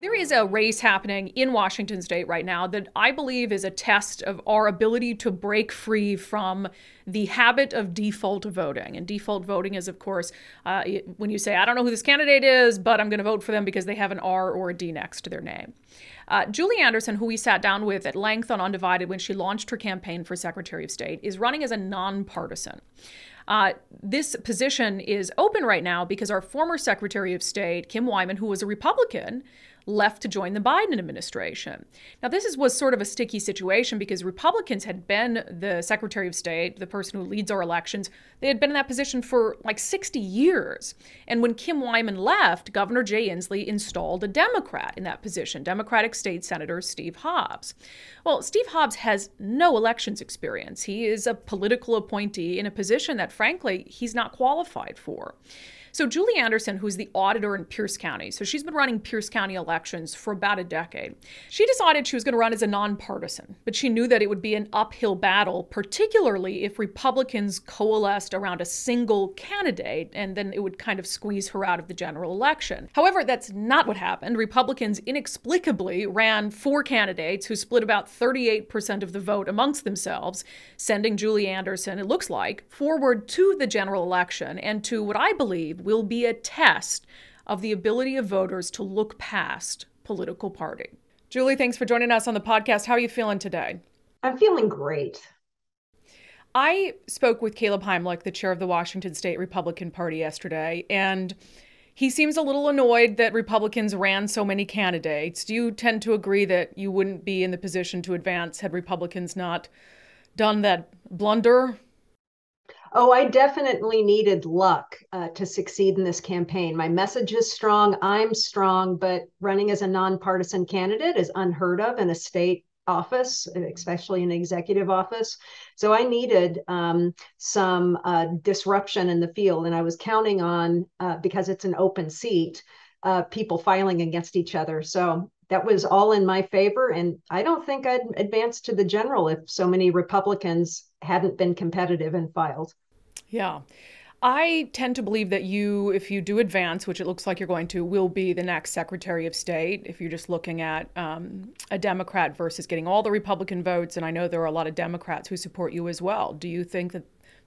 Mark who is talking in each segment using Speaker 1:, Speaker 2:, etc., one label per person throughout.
Speaker 1: There is a race happening in Washington state right now that I believe is a test of our ability to break free from the habit of default voting. And default voting is, of course, when you say, I don't know who this candidate is, but I'm going to vote for them because they have an R or a D next to their name. Julie Anderson, who we sat down with at length on Undivided when she launched her campaign for Secretary of State, is running as a nonpartisan. This position is open right now because our former Secretary of State, Kim Wyman, who was a Republican, left to join the Biden administration. Now, was sort of a sticky situation because Republicans had been the Secretary of State, the person who leads our elections. They had been in that position for like 60 years. And when Kim Wyman left, Governor Jay Inslee installed a Democrat in that position, Democratic State Senator Steve Hobbs. Well, Steve Hobbs has no elections experience. He is a political appointee in a position that, frankly, he's not qualified for. So Julie Anderson, who's the auditor in Pierce County, so she's been running Pierce County elections for about a decade. She decided she was going to run as a nonpartisan, but she knew that it would be an uphill battle, particularly if Republicans coalesced around a single candidate, and then it would kind of squeeze her out of the general election. However, that's not what happened. Republicans inexplicably ran four candidates who split about 38% of the vote amongst themselves, sending Julie Anderson, it looks like, forward to the general election and to what I believe will be a test of the ability of voters to look past political party. Julie, thanks for joining us on the podcast. How are you feeling today?
Speaker 2: I'm feeling great.
Speaker 1: I spoke with Caleb Heimlich, the chair of the Washington State Republican Party, yesterday, and he seems a little annoyed that Republicans ran so many candidates. Do you tend to agree that you wouldn't be in the position to advance had Republicans not done that blunder?
Speaker 2: Oh, I definitely needed luck to succeed in this campaign. My message is strong. I'm strong, but running as a nonpartisan candidate is unheard of in a state office, especially an executive office. So I needed some disruption in the field. And I was counting on, because it's an open seat, people filing against each other. So that was all in my favor. And I don't think I'd advance to the general if so many Republicans hadn't been competitive and filed.
Speaker 1: Yeah. I tend to believe that you, if you do advance, which it looks like you're going to, will be the next Secretary of State. If you're just looking at a Democrat versus getting all the Republican votes, and I know there are a lot of Democrats who support you as well. Do you think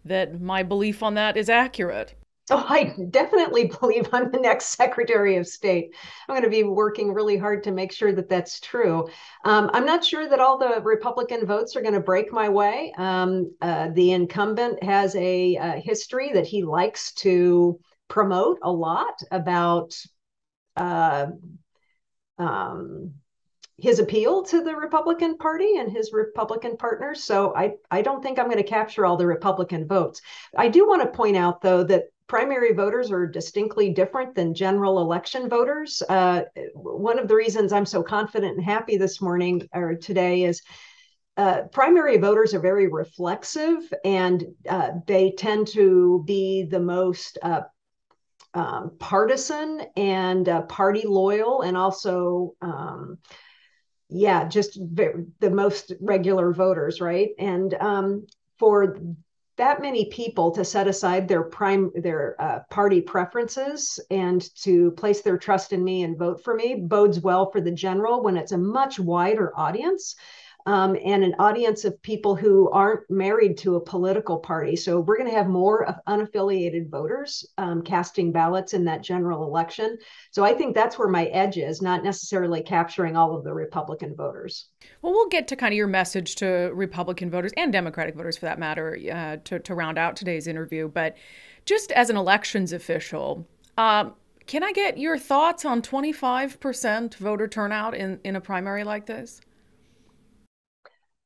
Speaker 1: that my belief on that is accurate?
Speaker 2: Oh, I definitely believe I'm the next Secretary of State. I'm going to be working really hard to make sure that that's true. I'm not sure that all the Republican votes are going to break my way. The incumbent has a history that he likes to promote a lot about uh, um, his appeal to the Republican Party and his Republican partners. So I don't think I'm going to capture all the Republican votes. I do want to point out, though, that primary voters are distinctly different than general election voters. One of the reasons I'm so confident and happy this morning or today is primary voters are very reflexive, and they tend to be the most partisan and party loyal, and also just the most regular voters, right? And for that many people to set aside their party preferences and to place their trust in me and vote for me bodes well for the general when it's a much wider audience, and an audience of people who aren't married to a political party. So we're going to have more of unaffiliated voters casting ballots in that general election. So I think that's where my edge is, not necessarily capturing all of the Republican voters.
Speaker 1: Well, we'll get to kind of your message to Republican voters and Democratic voters, for that matter, to round out today's interview. But just as an elections official, can I get your thoughts on 25% voter turnout in a primary like this?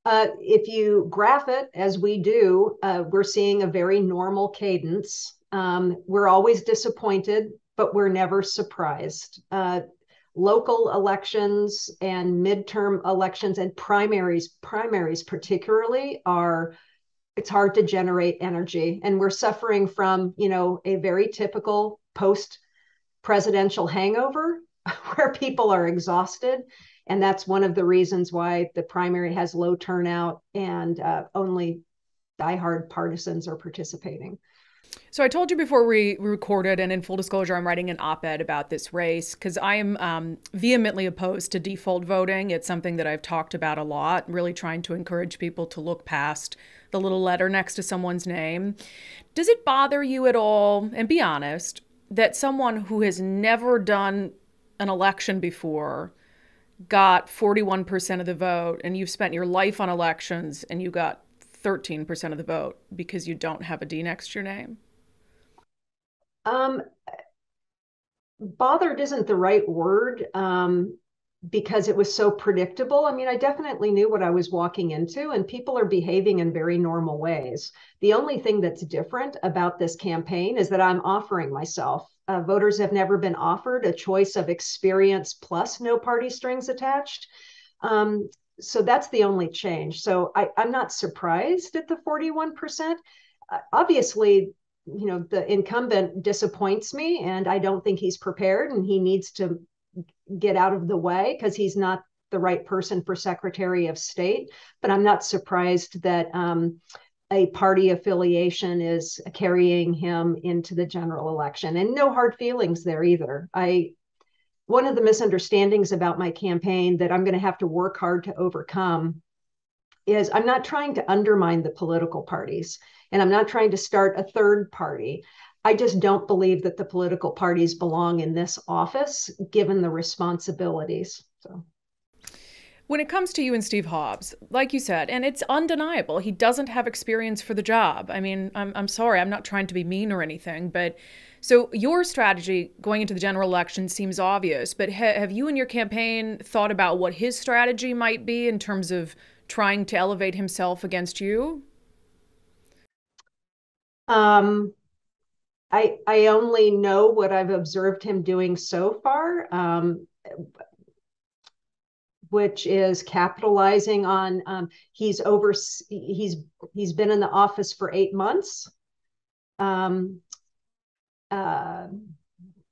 Speaker 2: If you graph it as we do, we're seeing a very normal cadence. We're always disappointed, but we're never surprised. Local elections and midterm elections and primaries particularly, it's hard to generate energy. And we're suffering from, a very typical post-presidential hangover where people are exhausted. And that's one of the reasons why the primary has low turnout and only diehard partisans are participating.
Speaker 1: So I told you before we recorded, and in full disclosure, I'm writing an op-ed about this race because I am vehemently opposed to default voting. It's something that I've talked about a lot, really trying to encourage people to look past the little letter next to someone's name. Does it bother you at all, and be honest, that someone who has never done an election before got 41% of the vote, and you've spent your life on elections and you got 13% of the vote because you don't have a D next to your name?
Speaker 2: Um, Bothered isn't the right word, because it was so predictable. I mean, I definitely knew what I was walking into, and people are behaving in very normal ways. The only thing that's different about this campaign is that I'm offering myself. Voters have never been offered a choice of experience plus no party strings attached. So that's the only change. So I'm not surprised at the 41%. Obviously, the incumbent disappoints me, and I don't think he's prepared, and he needs to get out of the way because he's not the right person for Secretary of State. But I'm not surprised that a party affiliation is carrying him into the general election, and no hard feelings there either. One of the misunderstandings about my campaign that I'm going to have to work hard to overcome is I'm not trying to undermine the political parties, and I'm not trying to start a third party. I just don't believe that the political parties belong in this office, given the responsibilities. So,
Speaker 1: when it comes to you and Steve Hobbs, like you said, and it's undeniable, he doesn't have experience for the job. I mean, I'm sorry, I'm not trying to be mean or anything, but so your strategy going into the general election seems obvious, but have you and your campaign thought about what his strategy might be in terms of trying to elevate himself against you?
Speaker 2: um, I only know what I've observed him doing so far, which is capitalizing on he's been in the office for 8 months, um, uh,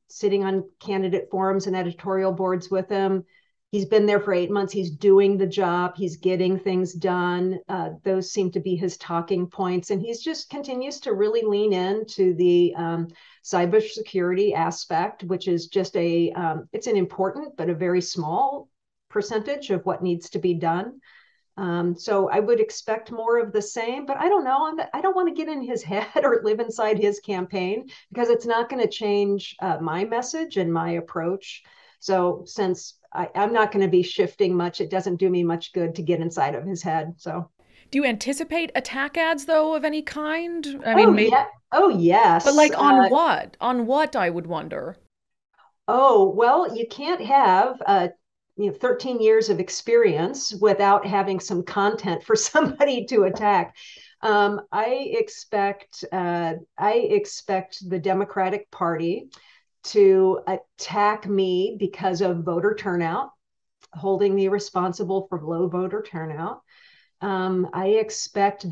Speaker 2: sitting on candidate forums and editorial boards with him. He's been there for 8 months. He's doing the job. He's getting things done. Those seem to be his talking points. And he's just continues to really lean into the cybersecurity aspect, which is just it's an important, but a very small percentage of what needs to be done. So I would expect more of the same, but I don't know. I don't want to get in his head or live inside his campaign because it's not going to change my message and my approach. So since I'm not going to be shifting much, it doesn't do me much good to get inside of his head. So,
Speaker 1: Do you anticipate attack ads, though, of any kind? I
Speaker 2: oh
Speaker 1: mean, maybe,
Speaker 2: yeah, oh
Speaker 1: but
Speaker 2: yes.
Speaker 1: like on what? On what, I would wonder.
Speaker 2: Oh well, you can't have 13 years of experience without having some content for somebody to attack. I expect the Democratic Party to attack me because of voter turnout, holding me responsible for low voter turnout. I expect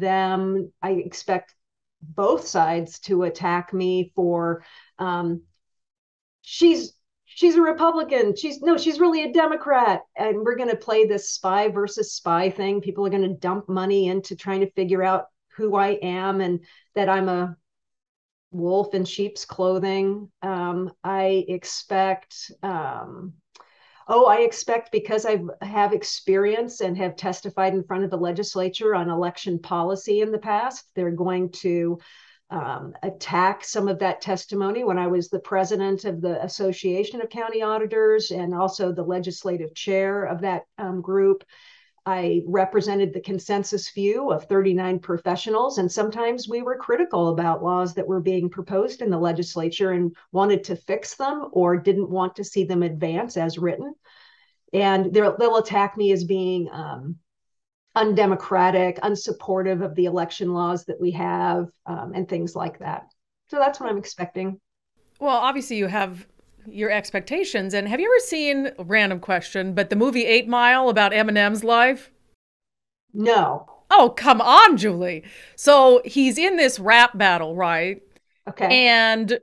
Speaker 2: both sides to attack me for um, she's she's a Republican. She's really a Democrat. And we're going to play this spy versus spy thing. People are going to dump money into trying to figure out who I am and that I'm a wolf in sheep's clothing. I expect because I have experience and have testified in front of the legislature on election policy in the past, they're going to attack some of that testimony. When I was the president of the Association of County Auditors and also the legislative chair of that group, I represented the consensus view of 39 professionals, and sometimes we were critical about laws that were being proposed in the legislature and wanted to fix them or didn't want to see them advance as written. And they'll attack me as being undemocratic, unsupportive of the election laws that we have, and things like that. So that's what I'm expecting.
Speaker 1: Well, obviously you have your expectations. And have you ever seen, a random question, but the movie 8 Mile about Eminem's life?
Speaker 2: No.
Speaker 1: Oh, come on, Julie. So he's in this rap battle, right?
Speaker 2: Okay.
Speaker 1: And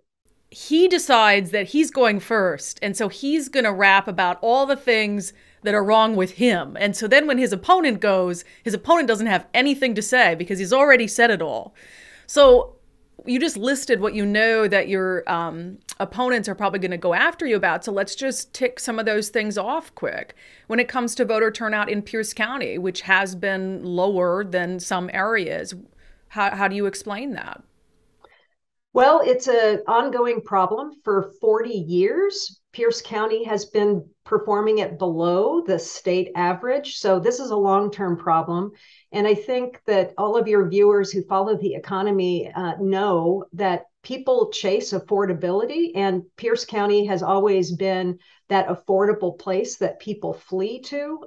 Speaker 1: he decides that he's going first. And so he's going to rap about all the things that are wrong with him. And so then when his opponent goes, his opponent doesn't have anything to say because he's already said it all. So you just listed what you know that your opponents are probably going to go after you about. So let's just tick some of those things off quick. When it comes to voter turnout in Pierce County, which has been lower than some areas, how do you explain that?
Speaker 2: Well, it's an ongoing problem. For 40 years, Pierce County has been performing at below the state average. So this is a long-term problem. And I think that all of your viewers who follow the economy know that people chase affordability, and Pierce County has always been that affordable place that people flee to.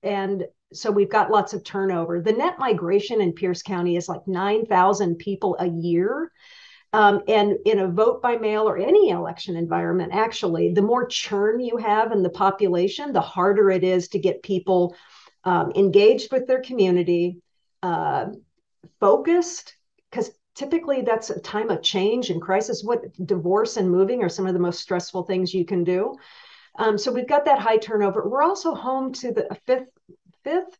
Speaker 2: And so we've got lots of turnover. The net migration in Pierce County is like 9,000 people a year. And in a vote by mail or any election environment, actually, the more churn you have in the population, the harder it is to get people engaged with their community, focused, because typically that's a time of change and crisis. What divorce and moving are some of the most stressful things you can do. So we've got that high turnover. We're also home to the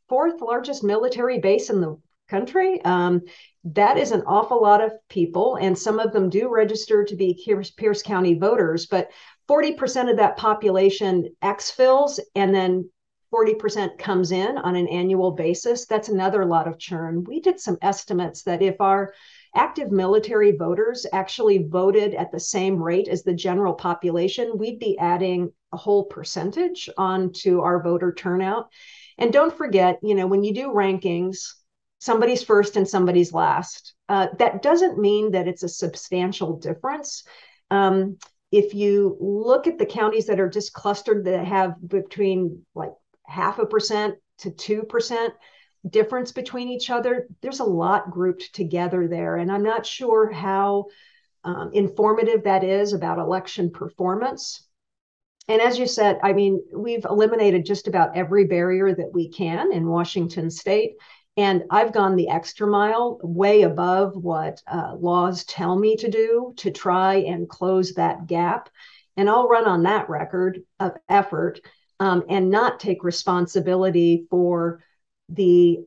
Speaker 2: fourth largest military base in the country. That is an awful lot of people, and some of them do register to be Pierce County voters, but 40% of that population exfills, and then 40% comes in on an annual basis. That's another lot of churn. We did some estimates that if our active military voters actually voted at the same rate as the general population, we'd be adding a whole percentage onto our voter turnout. And don't forget, when you do rankings, somebody's first and somebody's last. That doesn't mean that it's a substantial difference. If you look at the counties that are just clustered that have between like 0.5% to 2% difference between each other, there's a lot grouped together there. And I'm not sure how informative that is about election performance. And as you said, I mean, we've eliminated just about every barrier that we can in Washington state. And I've gone the extra mile, way above what laws tell me to do to try and close that gap. And I'll run on that record of effort and not take responsibility for the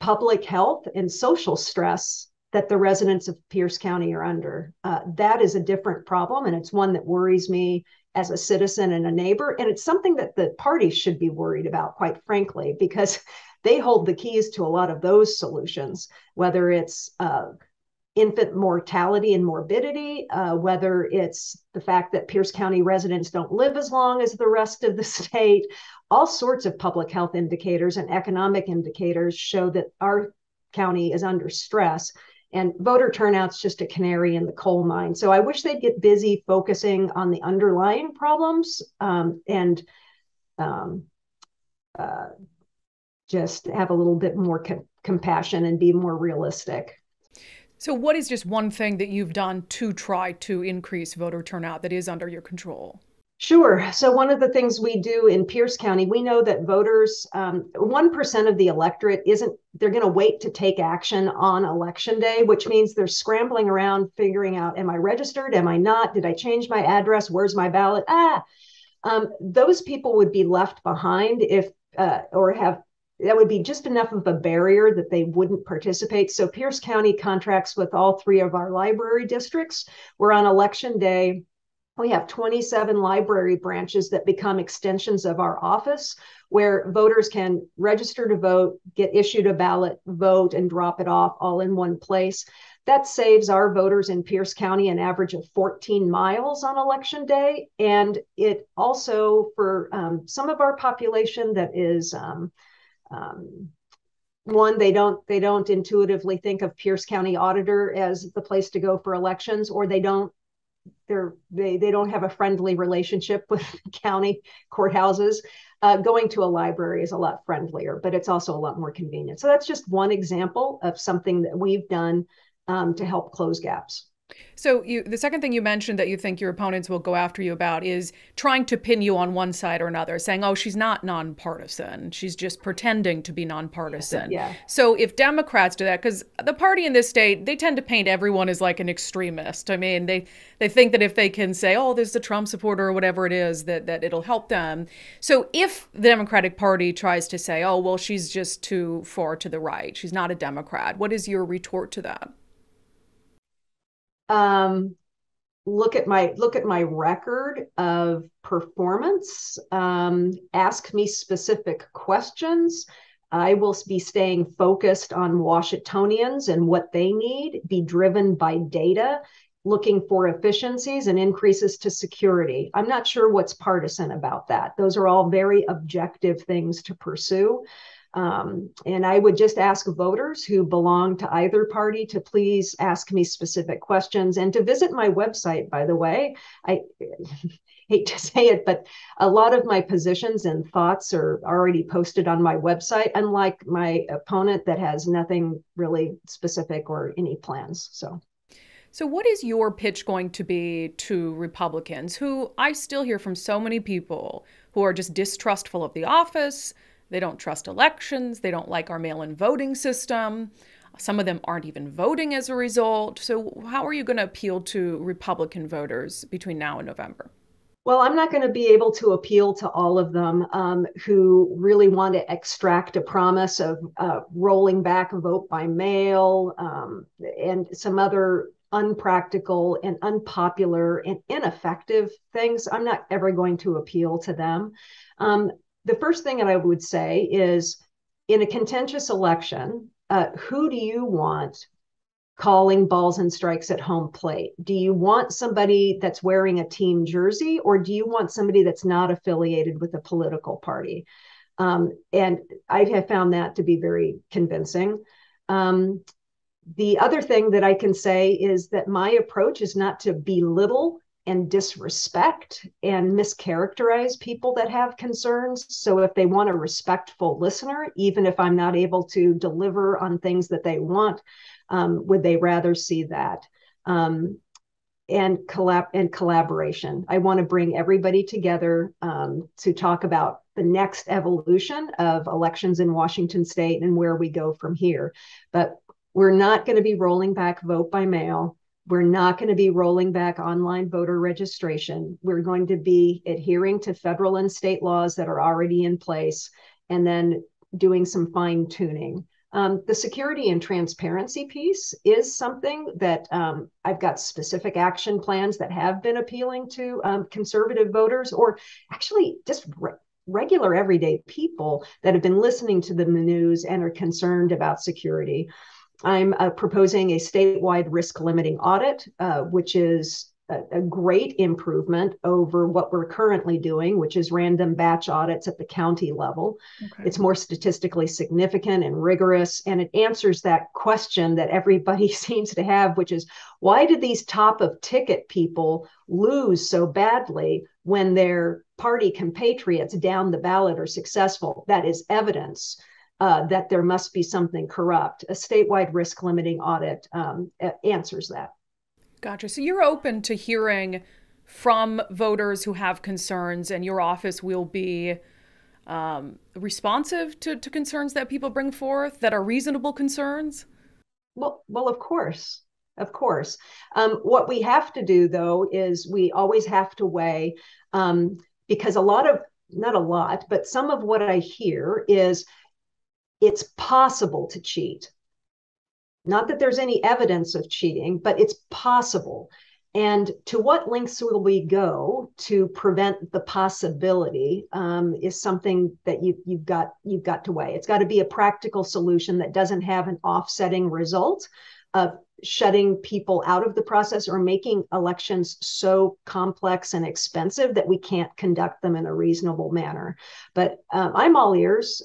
Speaker 2: public health and social stress that the residents of Pierce County are under. That is a different problem, and it's one that worries me as a citizen and a neighbor. And it's something that the parties should be worried about, quite frankly, because they hold the keys to a lot of those solutions, whether it's infant mortality and morbidity, whether it's the fact that Pierce County residents don't live as long as the rest of the state. All sorts of public health indicators and economic indicators show that our county is under stress. And voter turnout's just a canary in the coal mine. So I wish they'd get busy focusing on the underlying problems and just have a little bit more compassion and be more realistic.
Speaker 1: So what is just one thing that you've done to try to increase voter turnout that is under your control?
Speaker 2: Sure. So one of the things we do in Pierce County, we know that voters, 1% of the electorate they're going to wait to take action on election day, which means they're scrambling around figuring out, am I registered? Am I not? Did I change my address? Where's my ballot? Those people would be left behind that would be just enough of a barrier that they wouldn't participate. So Pierce County contracts with all 3 of our library districts, where on election day, we have 27 library branches that become extensions of our office, where voters can register to vote, get issued a ballot, vote, and drop it off all in one place. That saves our voters in Pierce County an average of 14 miles on election day. And it also, for some of our population that is one, they don't intuitively think of Pierce County Auditor as the place to go for elections, or they don't have a friendly relationship with county courthouses. Going to a library is a lot friendlier, but it's also a lot more convenient. So that's just one example of something that we've done to help close gaps.
Speaker 1: So the second thing you mentioned that you think your opponents will go after you about is trying to pin you on one side or another, saying, oh, she's not nonpartisan. She's just pretending to be nonpartisan.
Speaker 2: Yeah.
Speaker 1: So if Democrats do that, because the party in this state, they tend to paint everyone as like an extremist. I mean, they think that if they can say, oh, there's a Trump supporter or whatever it is, that it'll help them. So if the Democratic Party tries to say, oh, well, she's just too far to the right, she's not a Democrat, what is your retort to that?
Speaker 2: Um, look at my record of performance. Ask me specific questions. I will be staying focused on Washingtonians and what they need, be driven by data, looking for efficiencies and increases to security. I'm not sure what's partisan about that. Those are all very objective things to pursue. And I would just ask voters who belong to either party to please ask me specific questions and to visit my website, by the way. I hate to say it, but a lot of my positions and thoughts are already posted on my website, unlike my opponent that has nothing really specific or any plans.
Speaker 1: So, what is your pitch going to be to Republicans who I still hear from so many people who are just distrustful of the office? They don't trust elections. They don't like our mail in voting system. Some of them aren't even voting as a result. So, how are you going to appeal to Republican voters between now and November?
Speaker 2: Well, I'm not going to be able to appeal to all of them who really want to extract a promise of rolling back a vote by mail and some other unpractical and unpopular and ineffective things. I'm not ever going to appeal to them. The first thing that I would say is in a contentious election, who do you want calling balls and strikes at home plate? Do you want somebody that's wearing a team jersey, or do you want somebody that's not affiliated with a political party? And I have found that to be very convincing. The other thing that I can say is that my approach is not to belittle and disrespect and mischaracterize people that have concerns. So if they want a respectful listener, even if I'm not able to deliver on things that they want, would they rather see that? And collaboration. I want to bring everybody together to talk about the next evolution of elections in Washington state and where we go from here. But we're not going to be rolling back vote by mail. We're not going to be rolling back online voter registration. We're going to be adhering to federal and state laws that are already in place and then doing some fine tuning. The security and transparency piece is something that I've got specific action plans that have been appealing to conservative voters, or actually just regular everyday people that have been listening to the news and are concerned about security. I'm proposing a statewide risk limiting audit, which is a great improvement over what we're currently doing, which is random batch audits at the county level. Okay. It's more statistically significant and rigorous, and it answers that question that everybody seems to have, which is why did these top of ticket people lose so badly when their party compatriots down the ballot are successful? That is evidence that there must be something corrupt. A statewide risk limiting audit answers that.
Speaker 1: Gotcha. So you're open to hearing from voters who have concerns, and your office will be responsive to concerns that people bring forth that are reasonable concerns?
Speaker 2: Well, of course. Of course. What we have to do, though, is we always have to weigh, because not a lot, but some of what I hear is it's possible to cheat. Not that there's any evidence of cheating, but it's possible. And to what lengths will we go to prevent the possibility is something that you've got to weigh. It's got to be a practical solution that doesn't have an offsetting result of shutting people out of the process or making elections so complex and expensive that we can't conduct them in a reasonable manner. But I'm all ears.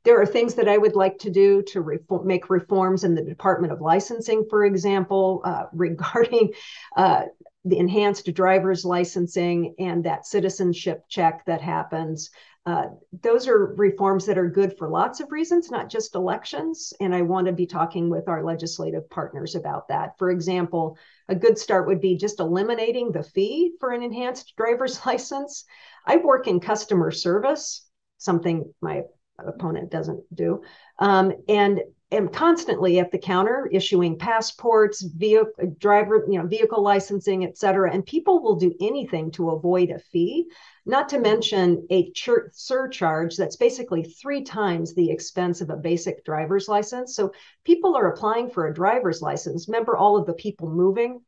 Speaker 2: There are things that I would like to do to make reforms in the Department of Licensing, for example, regarding the enhanced driver's licensing and that citizenship check that happens. Those are reforms that are good for lots of reasons, not just elections. And I want to be talking with our legislative partners about that. For example, a good start would be just eliminating the fee for an enhanced driver's license. I work in customer service, something my opponent doesn't do. And am constantly at the counter issuing passports, vehicle licensing, et cetera. And people will do anything to avoid a fee, not to mention a surcharge that's basically 3 times the expense of a basic driver's license. So people are applying for a driver's license. Remember all of the people moving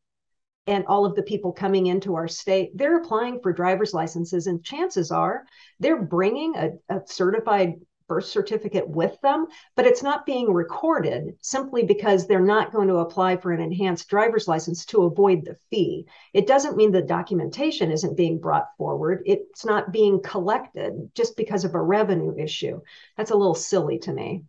Speaker 2: and all of the people coming into our state, they're applying for driver's licenses, and chances are they're bringing a certified birth certificate with them, but it's not being recorded simply because they're not going to apply for an enhanced driver's license to avoid the fee. It doesn't mean the documentation isn't being brought forward. It's not being collected just because of a revenue issue. That's a little silly to me.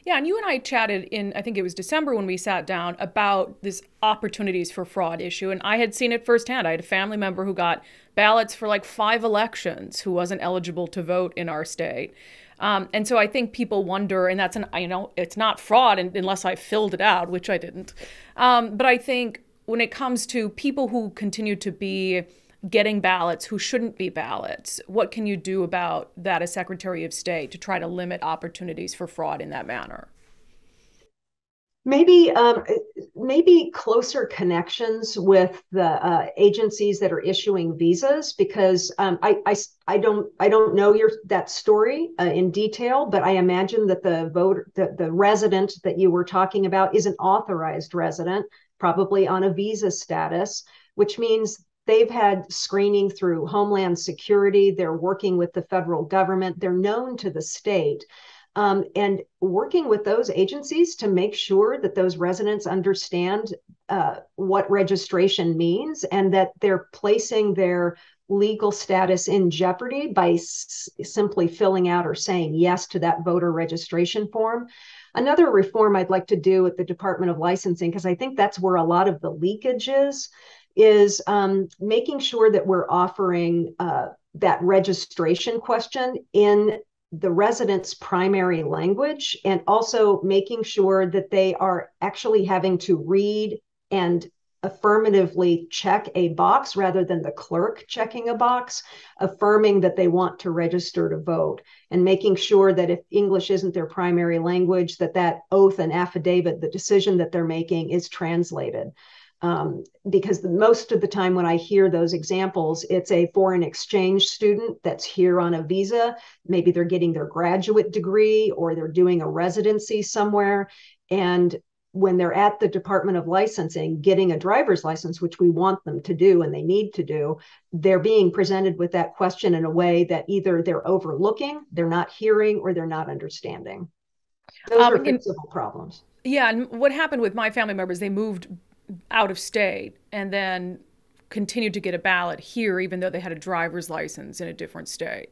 Speaker 1: Yeah, and you and I chatted in, I think it was December when we sat down about this opportunities for fraud issue, and I had seen it firsthand. I had a family member who got ballots for like 5 elections who wasn't eligible to vote in our state. And so I think people wonder, and that's it's not fraud unless I filled it out, which I didn't. But I think when it comes to people who continue to be getting ballots who shouldn't be ballots, what can you do about that as Secretary of State to try to limit opportunities for fraud in that manner?
Speaker 2: Maybe closer connections with the agencies that are issuing visas, because I don't know that story in detail, but I imagine that the resident that you were talking about is an authorized resident, probably on a visa status, which means they've had screening through Homeland Security. They're working with the federal government. They're known to the state. And working with those agencies to make sure that those residents understand what registration means, and that they're placing their legal status in jeopardy by simply filling out or saying yes to that voter registration form. Another reform I'd like to do at the Department of Licensing, because I think that's where a lot of the leakage is making sure that we're offering that registration question in the residents' primary language, and also making sure that they are actually having to read and affirmatively check a box rather than the clerk checking a box, affirming that they want to register to vote, and making sure that if English isn't their primary language, that oath and affidavit, the decision that they're making, is translated. Because most of the time when I hear those examples, it's a foreign exchange student that's here on a visa. Maybe they're getting their graduate degree or they're doing a residency somewhere. And when they're at the Department of Licensing getting a driver's license, which we want them to do and they need to do, they're being presented with that question in a way that either they're overlooking, they're not hearing, or they're not understanding. Those are fixable problems.
Speaker 1: Yeah, and what happened with my family members, they moved out of state and then continued to get a ballot here, even though they had a driver's license in a different state.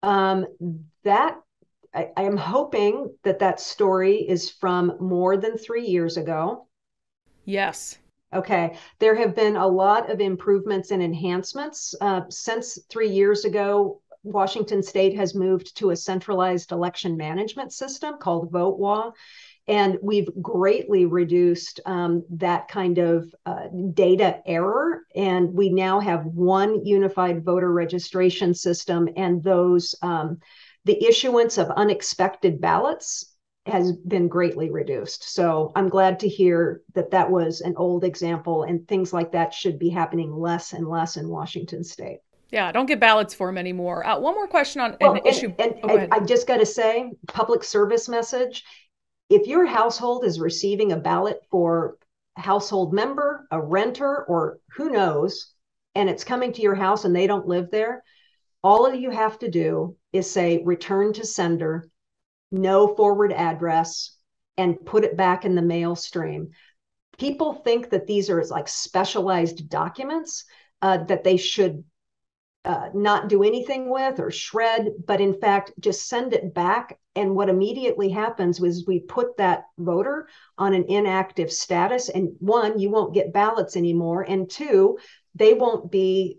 Speaker 2: I am hoping that story is from more than 3 years ago.
Speaker 1: Yes.
Speaker 2: Okay. There have been a lot of improvements and enhancements since 3 years ago. Washington State has moved to a centralized election management system called VoteWa. And we've greatly reduced that kind of data error. And we now have one unified voter registration system, and the issuance of unexpected ballots has been greatly reduced. So I'm glad to hear that was an old example, and things like that should be happening less and less in Washington State.
Speaker 1: Yeah, don't get ballots for them anymore. One more question on an issue.
Speaker 2: I just got to say, public service message. If your household is receiving a ballot for a household member, a renter, or who knows, and it's coming to your house and they don't live there, all of you have to do is say return to sender, no forward address, and put it back in the mail stream. People think that these are like specialized documents that they should not do anything with or shred, but in fact, just send it back. And what immediately happens was we put that voter on an inactive status. And one, you won't get ballots anymore. And two, they won't be,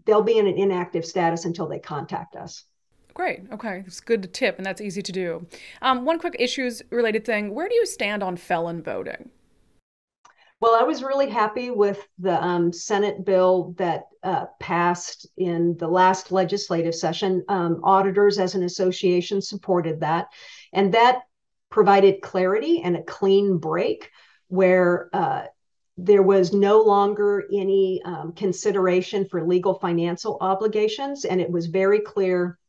Speaker 2: they'll be in an inactive status until they contact us.
Speaker 1: Great. Okay. It's good to tip, and that's easy to do. One quick issues related thing. Where do you stand on felon voting?
Speaker 2: Well, I was really happy with the Senate bill that passed in the last legislative session. Auditors as an association supported that. And that provided clarity and a clean break where there was no longer any consideration for legal financial obligations. And it was very clear,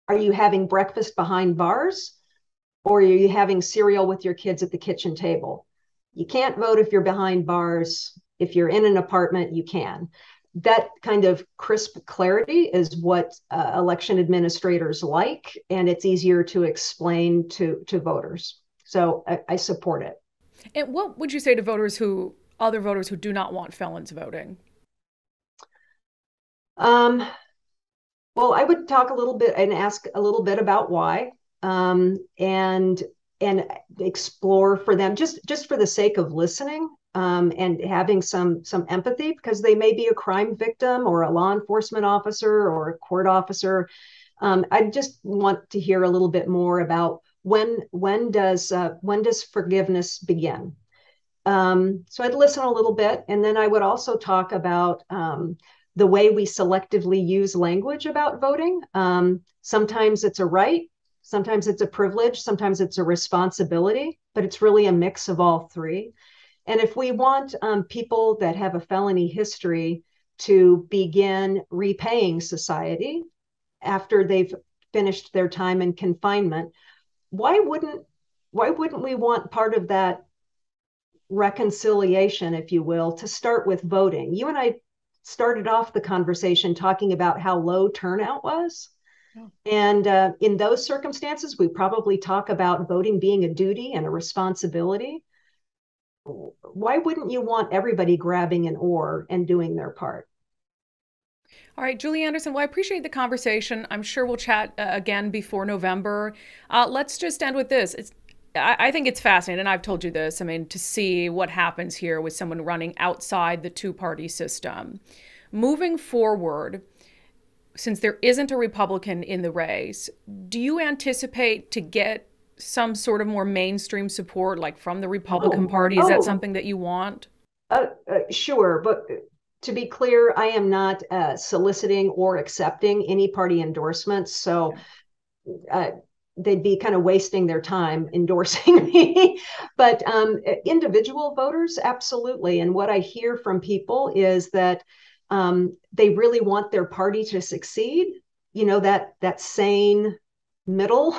Speaker 2: are you having breakfast behind bars or are you having cereal with your kids at the kitchen table? You can't vote if you're behind bars. If you're in an apartment, you can. That kind of crisp clarity is what election administrators like, and it's easier to explain to voters. So I support it.
Speaker 1: And what would you say to other voters who do not want felons voting?
Speaker 2: Um, well, I would talk a little bit and ask a little bit about why, and explore for them just for the sake of listening, and having some empathy because they may be a crime victim or a law enforcement officer or a court officer. I just want to hear a little bit more about when does forgiveness begin. So I'd listen a little bit, and then I would also talk about the way we selectively use language about voting. Sometimes it's a right, sometimes it's a privilege, sometimes it's a responsibility, but it's really a mix of all three. And if we want people that have a felony history to begin repaying society after they've finished their time in confinement, why wouldn't we want part of that reconciliation, if you will, to start with voting? You and I started off the conversation talking about how low turnout was. Oh. And in those circumstances, we probably talk about voting being a duty and a responsibility. Why wouldn't you want everybody grabbing an oar and doing their part?
Speaker 1: All right, Julie Anderson, well, I appreciate the conversation. I'm sure we'll chat again before November. Let's just end with this. I think it's fascinating, and I've told you this, I mean, to see what happens here with someone running outside the two-party system. Moving forward, since there isn't a Republican in the race, do you anticipate to get some sort of more mainstream support, like from the Republican Party? Is that something that you want?
Speaker 2: Sure, but to be clear, I am not soliciting or accepting any party endorsements. So they'd be kind of wasting their time endorsing me. But individual voters, absolutely. And what I hear from people is that they really want their party to succeed. You know, that sane middle.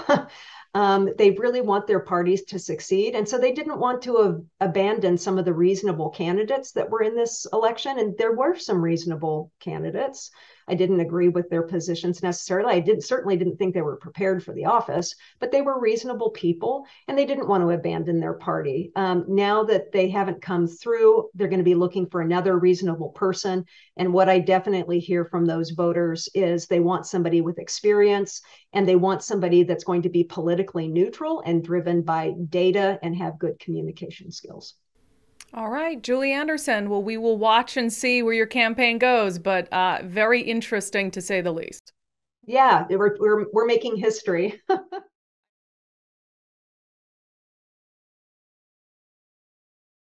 Speaker 2: They really want their parties to succeed. And so they didn't want to abandon some of the reasonable candidates that were in this election. And there were some reasonable candidates. I didn't agree with their positions necessarily. Certainly didn't think they were prepared for the office, but they were reasonable people and they didn't want to abandon their party. Now that they haven't come through, they're going to be looking for another reasonable person. And what I definitely hear from those voters is they want somebody with experience and they want somebody that's going to be politically neutral and driven by data and have good communication skills.
Speaker 1: All right, Julie Anderson. Well, we will watch and see where your campaign goes, but very interesting to say the least.
Speaker 2: Yeah, we're making history.